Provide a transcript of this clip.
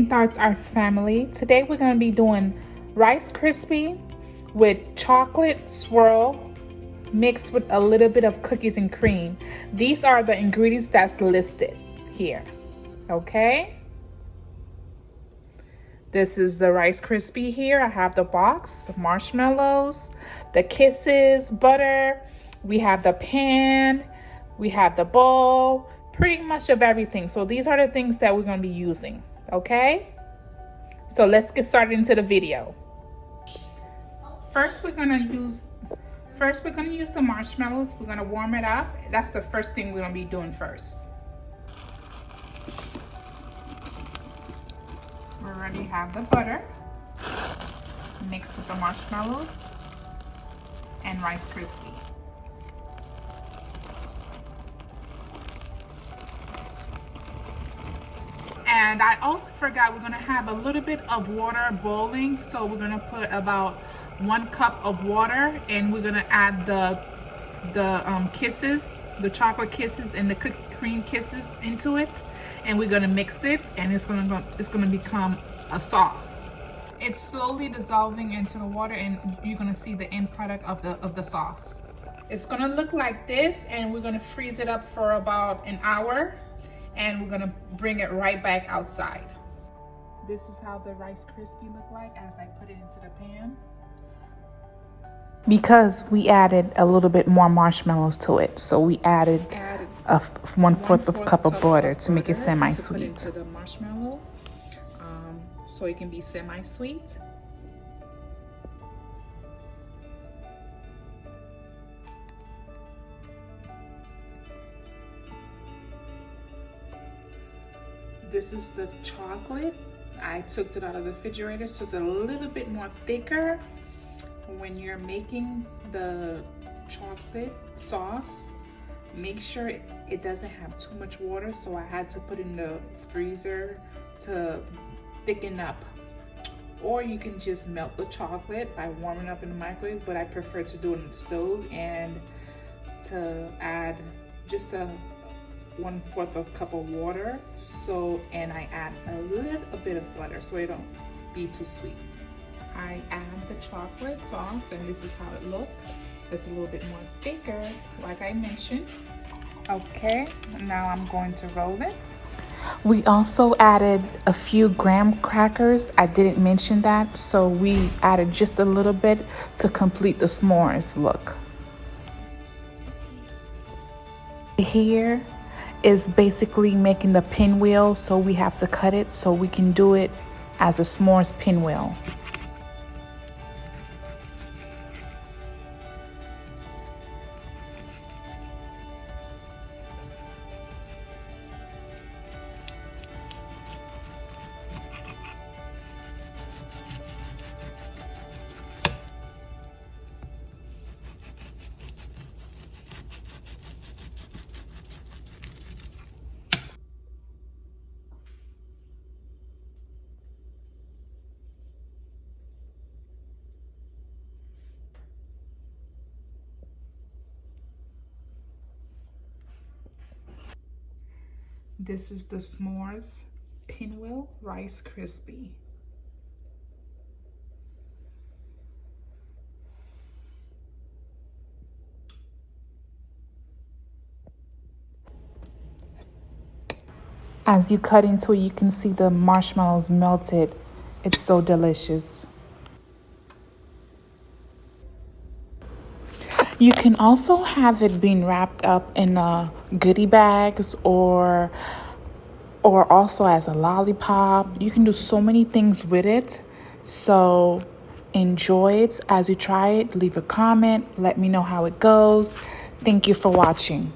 Pink Darts Our Family. Today we're going to be doing Rice Krispie with chocolate swirl mixed with a little bit of cookies and cream. These are the ingredients that's listed here, okay? This is the Rice Krispie here. I have the box, the marshmallows, the kisses, butter. We have the pan, we have the bowl, pretty much of everything. So these are the things that we're going to be using, okay? So let's get started into the video. First we're going to use the marshmallows. We're going to warm it up. That's the first thing we're going to be doing first. We already have the butter mixed with the marshmallows and Rice Krispie. And I also forgot we're gonna have a little bit of water boiling, so we're gonna put about 1 cup of water, and we're gonna add the kisses, the chocolate kisses and the cookie cream kisses into it, and we're gonna mix it, and it's gonna become a sauce. It's slowly dissolving into the water, and you're gonna see the end product of the sauce. It's gonna look like this, and we're gonna freeze it up for about an hour, and we're gonna bring it right back outside. This is how the Rice Krispie look like as I put it into the pan. Because we added a little bit more marshmallows to it, so we added a 1/4 of cup of butter to make it semi-sweet. Into the marshmallow, so it can be semi-sweet. This is the chocolate. I took it out of the refrigerator, so it's a little bit more thicker. When you're making the chocolate sauce, make sure it doesn't have too much water, so I had to put it in the freezer to thicken up. Or you can just melt the chocolate by warming up in the microwave, but I prefer to do it on the stove, and to add just a 1/4 of a cup of water, and I add a little bit of butter so it don't be too sweet. I add the chocolate sauce, and this is how it looks. It's a little bit more thicker, like I mentioned. Okay, now I'm going to roll it. We also added a few graham crackers. I didn't mention that, so we added just a little bit to complete the s'mores look. Here is basically making the pinwheel, so we have to cut it so we can do it as a s'mores pinwheel. This is the s'mores pinwheel Rice Krispie. As you cut into it, you can see the marshmallows melted. It's so delicious. You can also have it being wrapped up in goodie bags or also as a lollipop. You can do so many things with it. So enjoy it as you try it. Leave a comment. Let me know how it goes. Thank you for watching.